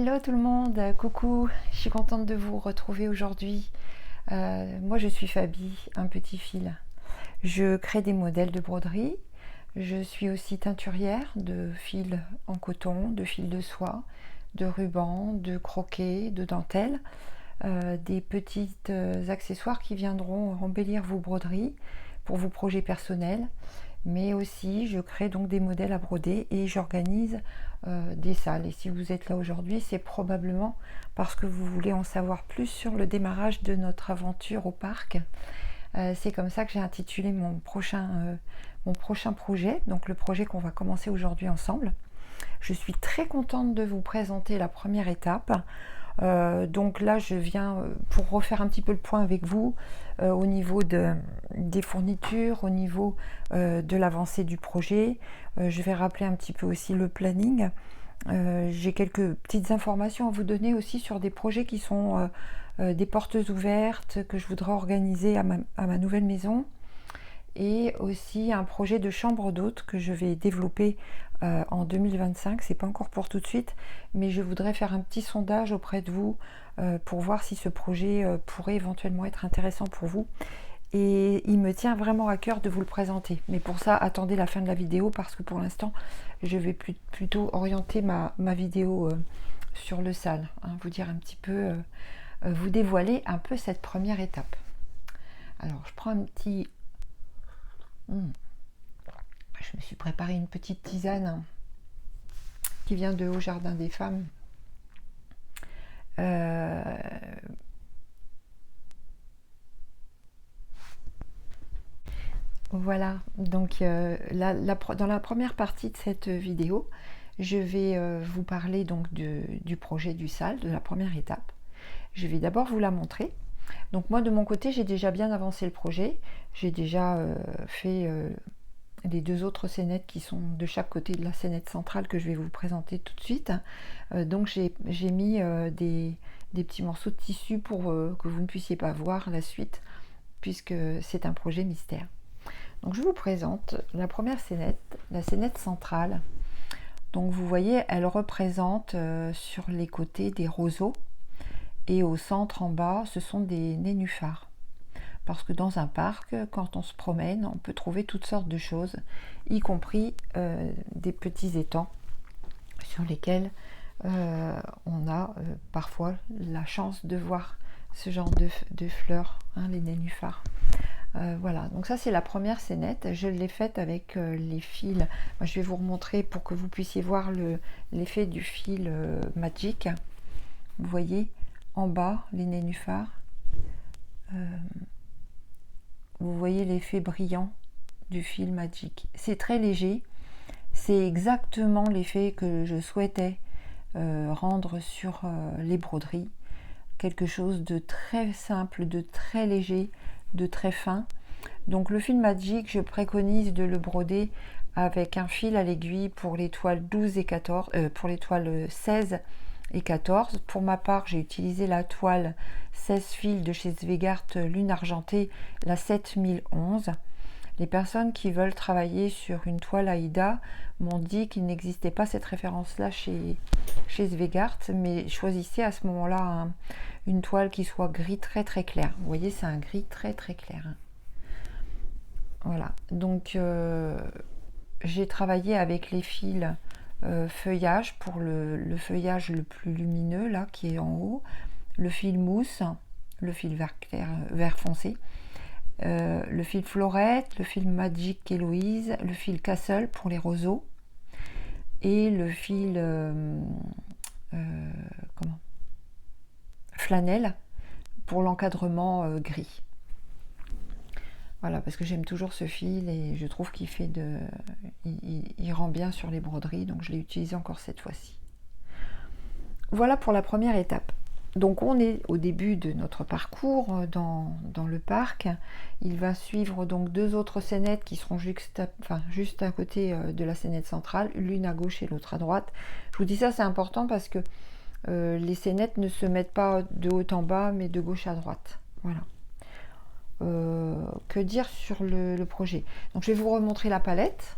Hello tout le monde, coucou, je suis contente de vous retrouver aujourd'hui. Moi je suis Fabi, un petit fil. Je crée des modèles de broderie, je suis aussi teinturière de fils en coton, de fils de soie, de ruban, de croquet, de dentelle, des petits accessoires qui viendront embellir vos broderies pour vos projets personnels. Mais aussi je crée donc des modèles à broder et j'organise des salles. Et si vous êtes là aujourd'hui, c'est probablement parce que vous voulez en savoir plus sur le démarrage de notre aventure au parc. C'est comme ça que j'ai intitulé mon prochain projet, donc le projet qu'on va commencer aujourd'hui ensemble. Je suis très contente de vous présenter la première étape. Donc là, je viens pour refaire un petit peu le point avec vous au niveau des fournitures, au niveau de l'avancée du projet. Je vais rappeler un petit peu aussi le planning. J'ai quelques petites informations à vous donner aussi sur des projets qui sont des portes ouvertes que je voudrais organiser à ma nouvelle maison. Et aussi un projet de chambre d'hôte que je vais développer en 2025. C'est pas encore pour tout de suite, mais je voudrais faire un petit sondage auprès de vous pour voir si ce projet pourrait éventuellement être intéressant pour vous. Et il me tient vraiment à cœur de vous le présenter. Mais pour ça, attendez la fin de la vidéo parce que pour l'instant, je vais plutôt orienter ma vidéo sur le sale, hein, vous dire un petit peu, vous dévoiler un peu cette première étape. Alors, je prends un petit... Je me suis préparé une petite tisane qui vient de Haut Jardin des Femmes. Voilà, donc dans la première partie de cette vidéo, je vais vous parler donc du projet du SAL, de la première étape. Je vais d'abord vous la montrer. Donc moi de mon côté, j'ai déjà bien avancé le projet. J'ai déjà fait les deux autres scénettes qui sont de chaque côté de la scénette centrale que je vais vous présenter tout de suite. Donc j'ai mis des petits morceaux de tissu pour que vous ne puissiez pas voir la suite, puisque c'est un projet mystère. Donc je vous présente la première scénette, la scénette centrale. Donc vous voyez, elle représente sur les côtés des roseaux et au centre en bas, ce sont des nénuphars. Parce que dans un parc, quand on se promène, on peut trouver toutes sortes de choses, y compris des petits étangs sur lesquels on a parfois la chance de voir ce genre de fleurs, hein, les nénuphars. Voilà, donc ça c'est la première scénette. Je l'ai faite avec les fils. Moi, je vais vous remontrer pour que vous puissiez voir l'effet du fil Magic. Vous voyez en bas les nénuphars. Vous voyez l'effet brillant du fil Magic. C'est très léger. C'est exactement l'effet que je souhaitais rendre sur les broderies. Quelque chose de très simple, de très léger, de très fin. Donc le fil Magic, je préconise de le broder avec un fil à l'aiguille pour les toiles 12 et 14, pour les toiles 16 et 14. Pour ma part, j'ai utilisé la toile 16 fils de chez Zweigart Lune Argentée, la 7011. Les personnes qui veulent travailler sur une toile Aïda m'ont dit qu'il n'existait pas cette référence-là chez Zweigart, mais choisissez à ce moment-là une toile qui soit gris très très clair. Vous voyez, c'est un gris très très clair. Voilà, donc j'ai travaillé avec les fils feuillage pour le feuillage le plus lumineux, là, qui est en haut, le fil mousse, le fil vert clair, vert foncé, le fil Florette, le fil Magic Héloïse, le fil Castle pour les roseaux et le fil Flanelle pour l'encadrement gris. Voilà, parce que j'aime toujours ce fil et je trouve qu'il fait il rend bien sur les broderies, donc je l'ai utilisé encore cette fois-ci. Voilà pour la première étape. Donc on est au début de notre parcours dans le parc. Il va suivre donc deux autres scénettes qui seront juste à côté de la scénette centrale, l'une à gauche et l'autre à droite. Je vous dis ça, c'est important parce que les scénettes ne se mettent pas de haut en bas, mais de gauche à droite. Voilà. Que dire sur le projet? Donc je vais vous remontrer la palette.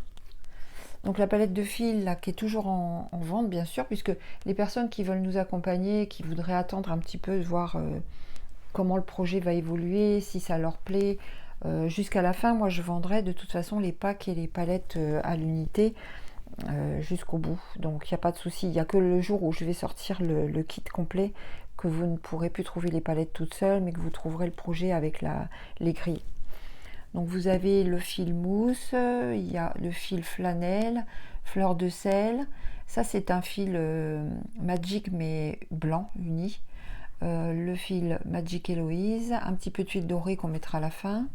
Donc la palette de fils là, qui est toujours en vente bien sûr, puisque les personnes qui veulent nous accompagner, qui voudraient attendre un petit peu de voir comment le projet va évoluer, si ça leur plaît, jusqu'à la fin, moi je vendrai de toute façon les packs et les palettes à l'unité jusqu'au bout. Donc il n'y a pas de souci, il n'y a que le jour où je vais sortir le kit complet que vous ne pourrez plus trouver les palettes toutes seules, mais que vous trouverez le projet avec les grilles. Donc vous avez le fil mousse, il y a le fil flanelle, fleur de sel. Ça c'est un fil Magic mais blanc uni. Le fil Magic Héloïse, un petit peu d'huile dorée qu'on mettra à la fin.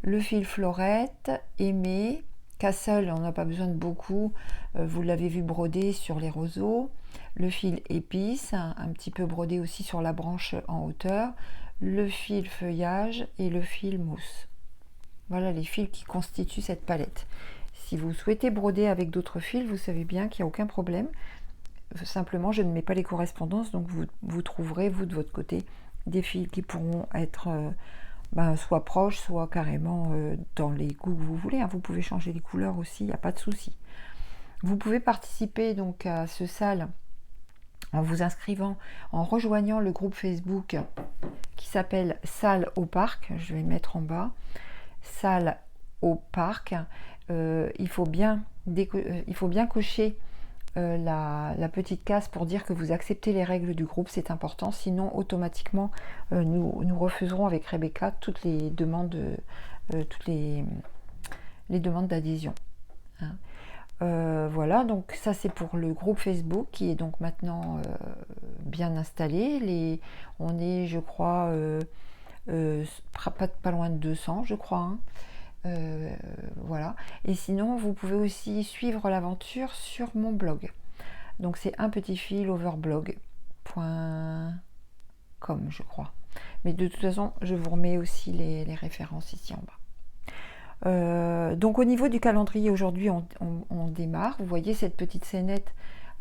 Le fil Florette, Aimé, Castle, on n'a pas besoin de beaucoup, vous l'avez vu broder sur les roseaux. Le fil Épice, un petit peu brodé aussi sur la branche en hauteur. Le fil Feuillage et le fil Mousse. Voilà les fils qui constituent cette palette. Si vous souhaitez broder avec d'autres fils, vous savez bien qu'il n'y a aucun problème. Simplement, je ne mets pas les correspondances, donc vous trouverez, vous, de votre côté, des fils qui pourront être soit proches, soit carrément dans les goûts que vous voulez. Hein. Vous pouvez changer les couleurs aussi, il n'y a pas de souci. Vous pouvez participer donc à ce SAL en vous inscrivant, en rejoignant le groupe Facebook qui s'appelle SAL au parc. Je vais mettre en bas. SAL au parc. Il faut bien cocher la petite case pour dire que vous acceptez les règles du groupe, c'est important, sinon automatiquement nous refuserons avec Rebecca toutes les demandes demandes d'adhésion. Hein. Voilà, donc ça c'est pour le groupe Facebook qui est donc maintenant bien installé. On est, je crois, pas loin de 200, je crois. Hein. Voilà. Et sinon, vous pouvez aussi suivre l'aventure sur mon blog. Donc c'est unpetitfiloverblog.com, je crois. Mais de toute façon, je vous remets aussi les références ici en bas. Donc au niveau du calendrier, aujourd'hui, on démarre. Vous voyez cette petite scénette,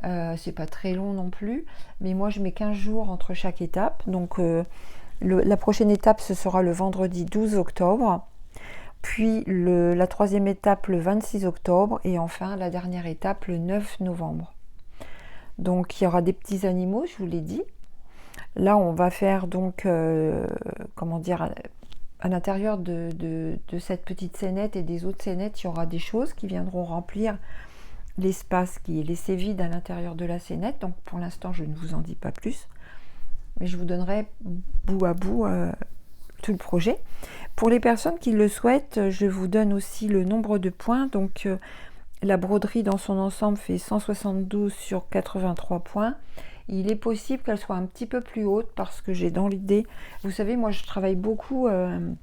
c'est pas très long non plus. Mais moi, je mets 15 jours entre chaque étape. Donc la prochaine étape, ce sera le vendredi 12 octobre. Puis la troisième étape le 26 octobre et enfin la dernière étape le 9 novembre. Donc il y aura des petits animaux, je vous l'ai dit. Là on va faire donc, comment dire, à l'intérieur de cette petite scénette et des autres scénettes, il y aura des choses qui viendront remplir l'espace qui est laissé vide à l'intérieur de la scénette. Donc pour l'instant je ne vous en dis pas plus, mais je vous donnerai bout à bout tout le projet. Pour les personnes qui le souhaitent, je vous donne aussi le nombre de points. Donc la broderie dans son ensemble fait 172 sur 83 points. Il est possible qu'elle soit un petit peu plus haute parce que j'ai dans l'idée, vous savez, moi je travaille beaucoup dans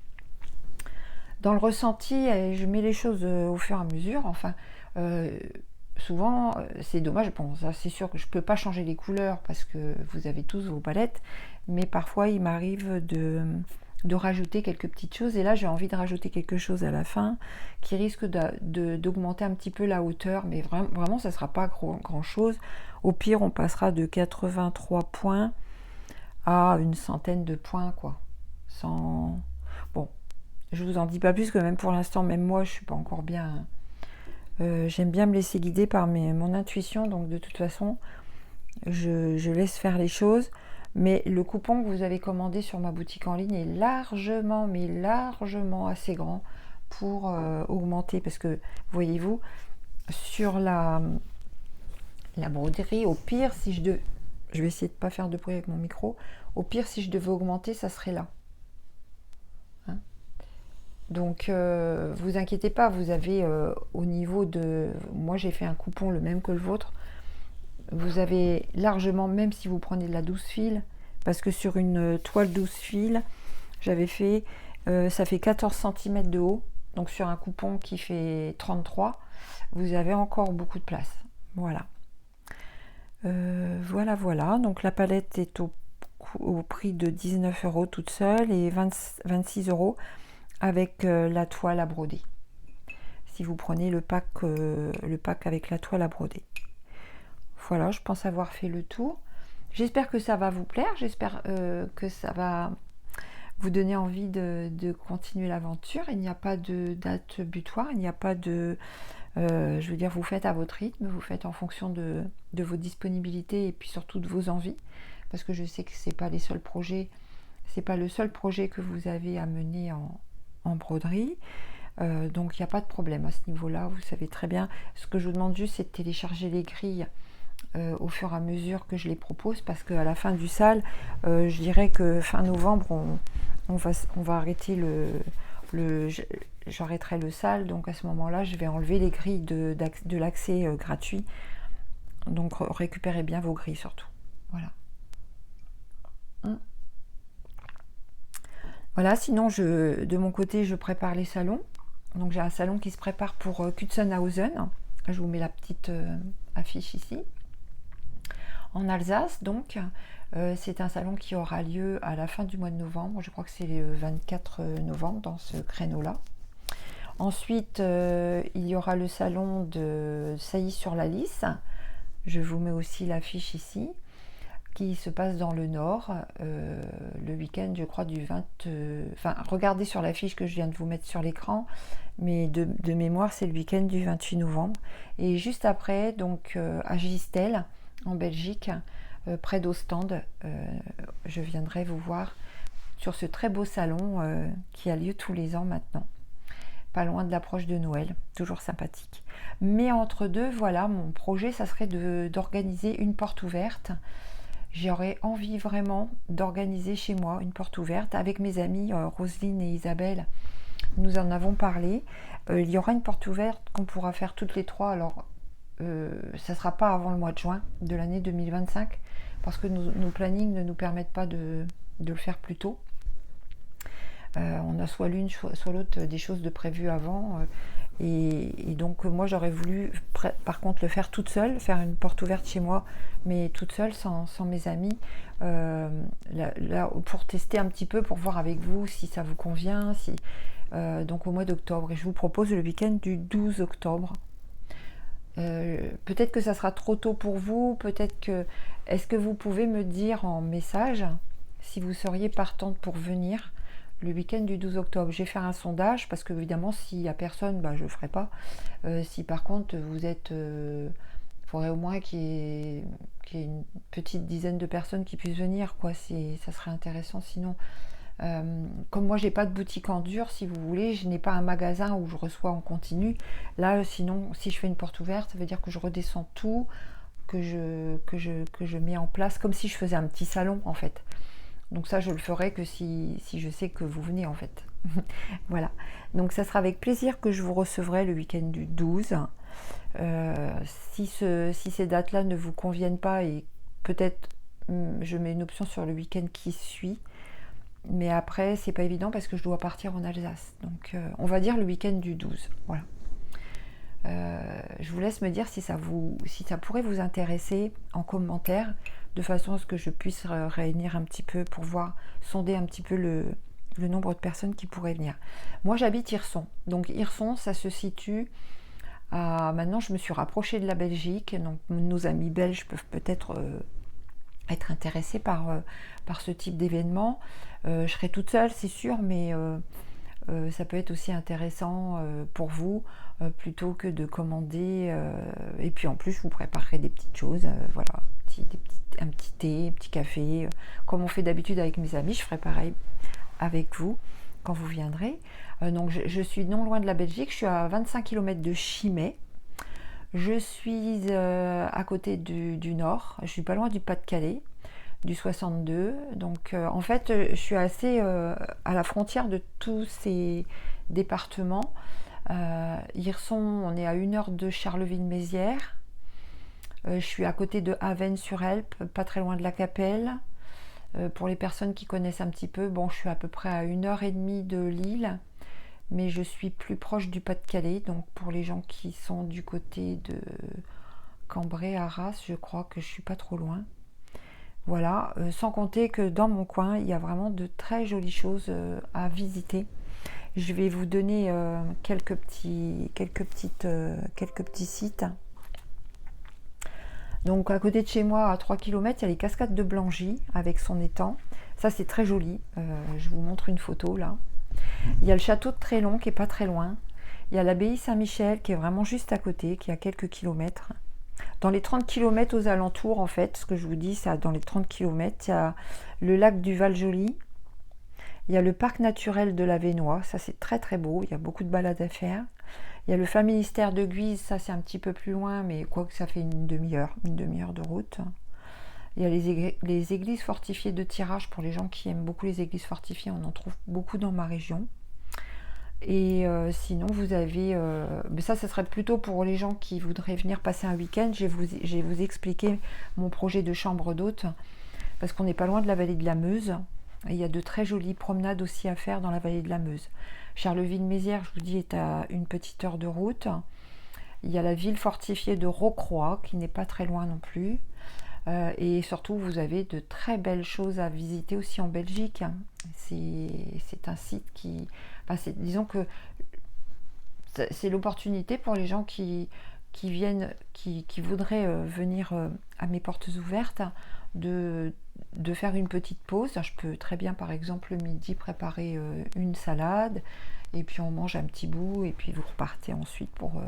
le ressenti et je mets les choses au fur et à mesure. Enfin, souvent c'est dommage. Bon, ça c'est sûr que je peux pas changer les couleurs parce que vous avez tous vos palettes, mais parfois il m'arrive de rajouter quelques petites choses, et là j'ai envie de rajouter quelque chose à la fin qui risque d'augmenter un petit peu la hauteur, mais vraiment ça sera pas grand chose. Au pire on passera de 83 points à une centaine de points quoi. Bon, je vous en dis pas plus que même pour l'instant, même moi je suis pas encore bien, j'aime bien me laisser guider par mon intuition, donc de toute façon je laisse faire les choses. Mais le coupon que vous avez commandé sur ma boutique en ligne est largement, mais largement assez grand pour augmenter. Parce que, voyez-vous, sur la broderie, au pire, si je vais essayer de ne pas faire de bruit avec mon micro, au pire, si je devais augmenter, ça serait là. Hein. Donc, vous inquiétez pas, vous avez au niveau de... Moi, j'ai fait un coupon le même que le vôtre. Vous avez largement, même si vous prenez de la 12 fils, parce que sur une toile 12 fils, j'avais fait, ça fait 14 cm de haut, donc sur un coupon qui fait 33, vous avez encore beaucoup de place. Voilà. Voilà. Donc la palette est au prix de 19 € toute seule et 26 € avec la toile à broder. Si vous prenez le pack avec la toile à broder. Voilà, je pense avoir fait le tour. J'espère que ça va vous plaire. J'espère que ça va vous donner envie de continuer l'aventure. Il n'y a pas de date butoir, il n'y a pas de... je veux dire, vous faites à votre rythme, vous faites en fonction de vos disponibilités et puis surtout de vos envies, parce que je sais que c'est pas les seuls projets, c'est pas le seul projet que vous avez à mener en broderie. Donc il n'y a pas de problème à ce niveau-là, vous savez très bien. Ce que je vous demande juste, c'est de télécharger les grilles au fur et à mesure que je les propose, parce qu'à la fin du sale, je dirais que fin novembre, on va arrêter j'arrêterai le sale, donc à ce moment-là, je vais enlever les grilles de l'accès gratuit. Donc récupérez bien vos grilles surtout. Voilà. Voilà, sinon de mon côté, je prépare les salons. Donc j'ai un salon qui se prépare pour Kutzenhausen. Je vous mets la petite affiche ici. En Alsace, donc, c'est un salon qui aura lieu à la fin du mois de novembre. Je crois que c'est le 24 novembre dans ce créneau-là. Ensuite, il y aura le salon de Sailly-sur-la-Lys. Je vous mets aussi l'affiche ici, qui se passe dans le Nord, le week-end, je crois, du 20... Enfin, regardez sur l'affiche que je viens de vous mettre sur l'écran, mais de mémoire, c'est le week-end du 28 novembre. Et juste après, donc, à Gistel, en Belgique, près d'Ostende, je viendrai vous voir sur ce très beau salon qui a lieu tous les ans maintenant. Pas loin de l'approche de Noël, toujours sympathique. Mais entre deux, voilà, mon projet, ça serait d'organiser une porte ouverte. J'aurais envie vraiment d'organiser chez moi une porte ouverte avec mes amies Roselyne et Isabelle. Nous en avons parlé. Il y aura une porte ouverte qu'on pourra faire toutes les trois. Alors, ça ne sera pas avant le mois de juin de l'année 2025 parce que nos plannings ne nous permettent pas de le faire plus tôt. On a soit l'une, soit l'autre des choses de prévues avant. Et donc moi j'aurais voulu par contre le faire toute seule, faire une porte ouverte chez moi, mais toute seule, sans mes amis, là, pour tester un petit peu, pour voir avec vous si ça vous convient, donc au mois d'octobre. Et je vous propose le week-end du 12 octobre. Peut-être que ça sera trop tôt pour vous, peut-être que... Est-ce que vous pouvez me dire en message si vous seriez partante pour venir le week-end du 12 octobre. Je vais faire un sondage parce que évidemment s'il n'y a personne, je ne le ferai pas. Si par contre vous êtes... il faudrait au moins qu'il y ait une petite dizaine de personnes qui puissent venir, quoi. Ça serait intéressant. Sinon, comme moi j'ai pas de boutique en dur, si vous voulez, je n'ai pas un magasin où je reçois en continu. Là, sinon, si je fais une porte ouverte, ça veut dire que je redescends tout, que je mets en place, comme si je faisais un petit salon en fait. Donc ça, je le ferai que si je sais que vous venez en fait. Voilà. Donc ça sera avec plaisir que je vous recevrai le week-end du 12. Si ces dates-là ne vous conviennent pas, et peut-être je mets une option sur le week-end qui suit. Mais après, c'est pas évident parce que je dois partir en Alsace. Donc on va dire le week-end du 12. Voilà. Je vous laisse me dire si ça pourrait vous intéresser en commentaire, de façon à ce que je puisse réunir un petit peu pour sonder un petit peu le nombre de personnes qui pourraient venir. Moi j'habite Hirson, donc Hirson ça se situe à... Maintenant je me suis rapprochée de la Belgique, donc nos amis belges peuvent peut-être être intéressés par ce type d'événement. Je serai toute seule c'est sûr, mais ça peut être aussi intéressant pour vous, plutôt que de commander. Et puis en plus, je vous préparerai des petites choses, voilà, un petit thé, un petit café, comme on fait d'habitude avec mes amis. Je ferai pareil avec vous quand vous viendrez. Donc je suis non loin de la Belgique, je suis à 25 km de Chimay. Je suis à côté du Nord, je suis pas loin du Pas-de-Calais, du 62. Donc en fait, je suis assez à la frontière de tous ces départements. Hirson, on est à 1 heure de Charleville-Mézières. Je suis à côté de Avesnes-sur-Helpe, pas très loin de la Capelle. Pour les personnes qui connaissent un petit peu, bon, je suis à peu près à 1h30 de Lille, mais je suis plus proche du Pas-de-Calais. Donc pour les gens qui sont du côté de Cambrai, Arras, je crois que je suis pas trop loin. Voilà, sans compter que dans mon coin, il y a vraiment de très jolies choses à visiter. Je vais vous donner quelques petits sites. Donc à côté de chez moi, à 3 km, il y a les cascades de Blangy avec son étang. Ça c'est très joli. Je vous montre une photo là. Il y a le château de Trélon qui est pas très loin. Il y a l'abbaye Saint-Michel qui est vraiment juste à côté, qui est à quelques kilomètres. Dans les 30 km aux alentours, en fait, ce que je vous dis, c'est dans les 30 km, il y a le lac du Val-Joli. Il y a le parc naturel de la Vénois, ça c'est très très beau, il y a beaucoup de balades à faire. Il y a le familistère de Guise, ça c'est un petit peu plus loin, mais quoique ça fait une demi-heure de route. Il y a les églises fortifiées de Tirage, pour les gens qui aiment beaucoup les églises fortifiées, on en trouve beaucoup dans ma région. Et sinon, vous avez... mais ça serait plutôt pour les gens qui voudraient venir passer un week-end. Je vais vous expliquer mon projet de chambre d'hôte, parce qu'on n'est pas loin de la vallée de la Meuse. Et il y a de très jolies promenades aussi à faire dans la vallée de la Meuse. Charleville-Mézières, je vous dis, est à une petite heure de route. Il y a la ville fortifiée de Rocroi, qui n'est pas très loin non plus. Et surtout, vous avez de très belles choses à visiter aussi en Belgique. C'est un site qui... Enfin, disons que c'est l'opportunité pour les gens qui viennent, qui voudraient venir à mes portes ouvertes, de faire une petite pause. Je peux très bien, par exemple, le midi, préparer une salade, et puis on mange un petit bout, et puis vous repartez ensuite pour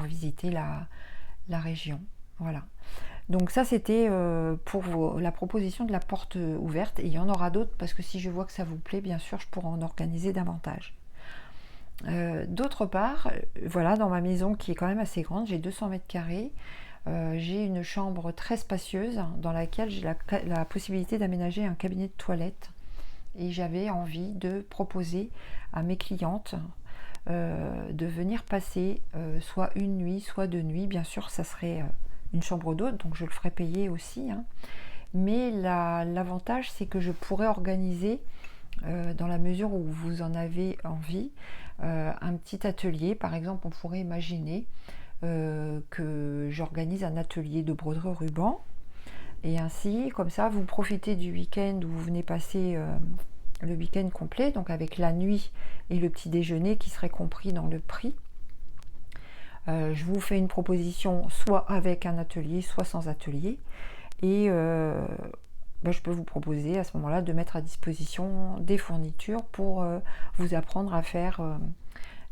visiter la région. Voilà. Donc ça, c'était pour la proposition de la porte ouverte, et il y en aura d'autres, parce que si je vois que ça vous plaît, bien sûr, je pourrai en organiser davantage. D'autre part, voilà, dans ma maison qui est quand même assez grande, j'ai 200 mètres carrés, j'ai une chambre très spacieuse dans laquelle j'ai la possibilité d'aménager un cabinet de toilette, et j'avais envie de proposer à mes clientes de venir passer soit une nuit, soit 2 nuits. Bien sûr, ça serait une chambre d'hôte, donc je le ferai payer aussi, hein. Mais l'avantage, c'est que je pourrais organiser, dans la mesure où vous en avez envie, un petit atelier. Par exemple, on pourrait imaginer que j'organise un atelier de broderie au ruban, et ainsi, comme ça, vous profitez du week-end où vous venez passer le week-end complet, donc avec la nuit et le petit déjeuner qui serait compris dans le prix. Je vous fais une proposition soit avec un atelier, soit sans atelier, et je peux vous proposer à ce moment-là de mettre à disposition des fournitures pour vous apprendre à faire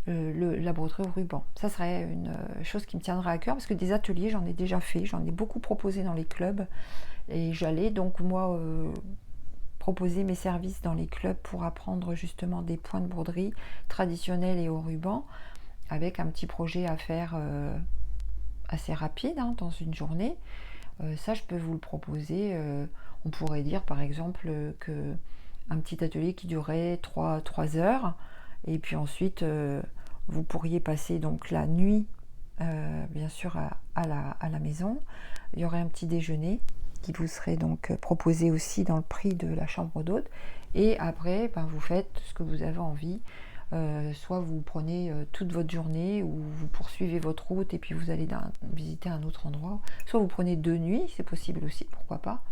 la broderie au ruban. Ça serait une chose qui me tiendra à cœur, parce que des ateliers, j'en ai déjà fait, j'en ai beaucoup proposé dans les clubs, et j'allais donc moi proposer mes services dans les clubs pour apprendre justement des points de broderie traditionnels et au ruban, avec un petit projet à faire assez rapide, hein, dans une journée. Ça, je peux vous le proposer. On pourrait dire par exemple que un petit atelier qui durait 3 heures, et puis ensuite vous pourriez passer donc la nuit bien sûr à la maison. Il y aurait un petit déjeuner qui vous serait donc proposé aussi dans le prix de la chambre d'hôte, et après vous faites ce que vous avez envie. Soit vous prenez toute votre journée, ou vous poursuivez votre route et puis vous allez visiter un autre endroit, soit vous prenez 2 nuits, c'est possible aussi, pourquoi pas.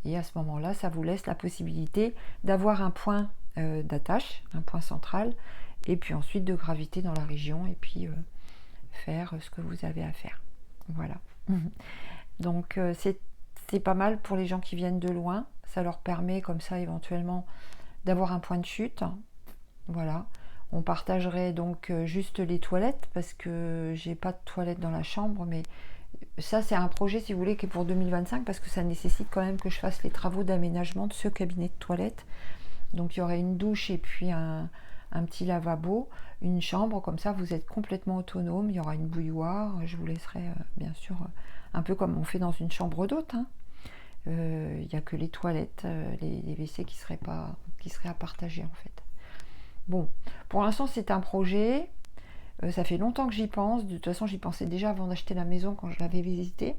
Et à ce moment-là, ça vous laisse la possibilité d'avoir un point d'attache, un point central, et puis ensuite de graviter dans la région, et puis faire ce que vous avez à faire. Voilà. Donc c'est pas mal pour les gens qui viennent de loin, ça leur permet comme ça éventuellement d'avoir un point de chute. Voilà, on partagerait donc juste les toilettes, parce que j'ai pas de toilette dans la chambre, mais ça c'est un projet, si vous voulez, qui est pour 2025, parce que ça nécessite quand même que je fasse les travaux d'aménagement de ce cabinet de toilette. Donc il y aurait une douche et puis un petit lavabo, une chambre, comme ça vous êtes complètement autonome. Il y aura une bouilloire, je vous laisserai bien sûr un peu comme on fait dans une chambre d'hôte, hein. Il n'y a que les toilettes, les WC qui seraient à partager en fait. Bon, pour l'instant c'est un projet, ça fait longtemps que j'y pense. De toute façon j'y pensais déjà avant d'acheter la maison, quand je l'avais visitée.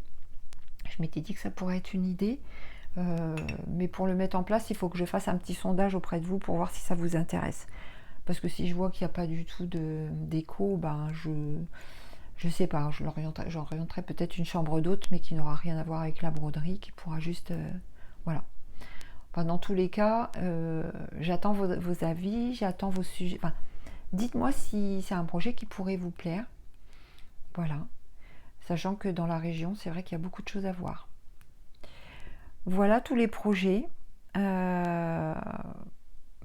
Je m'étais dit que ça pourrait être une idée, mais pour le mettre en place, il faut que je fasse un petit sondage auprès de vous pour voir si ça vous intéresse. Parce que si je vois qu'il n'y a pas du tout d'écho, je sais pas, j'orienterai peut-être une chambre d'hôte, mais qui n'aura rien à voir avec la broderie, qui pourra juste... voilà. Enfin, dans tous les cas, j'attends vos avis, j'attends vos sujets. Enfin, dites-moi si c'est un projet qui pourrait vous plaire. Voilà. sachant que dans la région, c'est vrai qu'il y a beaucoup de choses à voir. Voilà tous les projets.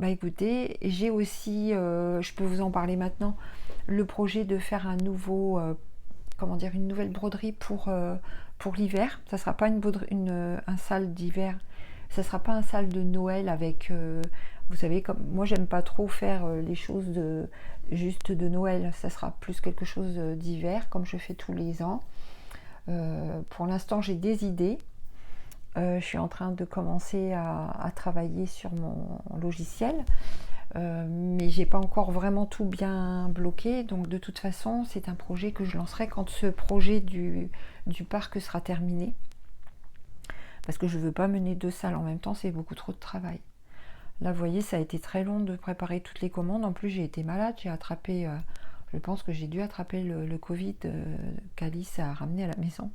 Bah écoutez, j'ai aussi, je peux vous en parler maintenant, le projet de faire un nouveau, une nouvelle broderie pour l'hiver. Ça sera pas un salle d'hiver, ça sera pas un salle de Noël avec, vous savez, comme moi j'aime pas trop faire les choses juste de Noël. Ça sera plus quelque chose d'hiver, comme je fais tous les ans. Pour l'instant, j'ai des idées. Je suis en train de commencer à travailler sur mon logiciel, mais j'ai pas encore vraiment tout bien bloqué. Donc de toute façon, c'est un projet que je lancerai quand ce projet du parc sera terminé. Parce que je veux pas mener 2 salles en même temps, c'est beaucoup trop de travail. Là, vous voyez, ça a été très long de préparer toutes les commandes. En plus, j'ai été malade, j'ai attrapé, je pense que j'ai dû attraper le Covid qu'Alice a ramené à la maison.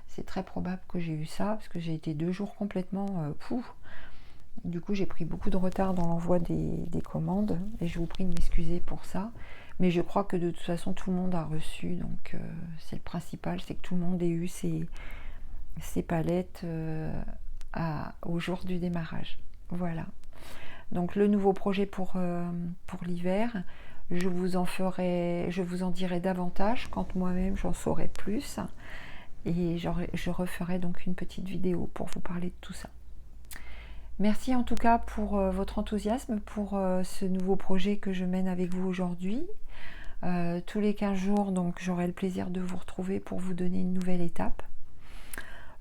C'est très probable que j'ai eu ça, parce que j'ai été 2 jours complètement pouf. Du coup, j'ai pris beaucoup de retard dans l'envoi des commandes, et je vous prie de m'excuser pour ça. Mais je crois que de toute façon, tout le monde a reçu, donc c'est le principal, c'est que tout le monde ait eu ses palettes au jour du démarrage. Voilà. Donc le nouveau projet pour l'hiver, je vous en dirai davantage quand moi-même j'en saurai plus. Et je referai donc une petite vidéo pour vous parler de tout ça. Merci en tout cas pour votre enthousiasme pour ce nouveau projet que je mène avec vous aujourd'hui. Tous les 15 jours, donc j'aurai le plaisir de vous retrouver pour vous donner une nouvelle étape.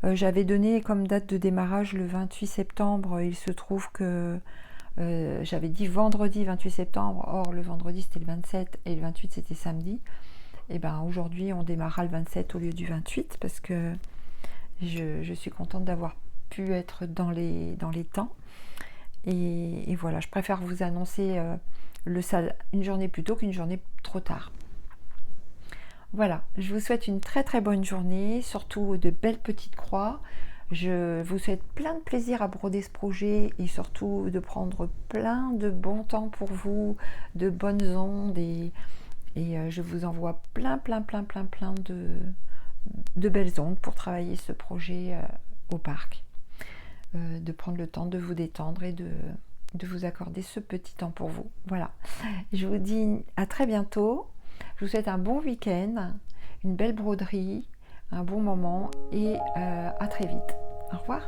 J'avais donné comme date de démarrage le 28 septembre. Il se trouve que j'avais dit vendredi 28 septembre. Or, le vendredi, c'était le 27 et le 28, c'était samedi. Et bien aujourd'hui, on démarrera le 27 au lieu du 28 parce que je suis contente d'avoir pu être dans les temps. Et voilà, je préfère vous annoncer une journée plus tôt qu'une journée trop tard. Voilà, je vous souhaite une très très bonne journée, surtout de belles petites croix. Je vous souhaite plein de plaisir à broder ce projet et surtout de prendre plein de bon temps pour vous, de bonnes ondes et je vous envoie plein de belles ondes pour travailler ce projet au parc. De prendre le temps de vous détendre et de vous accorder ce petit temps pour vous. Voilà, je vous dis à très bientôt. Je vous souhaite un bon week-end, une belle broderie, un bon moment et à très vite. Au revoir.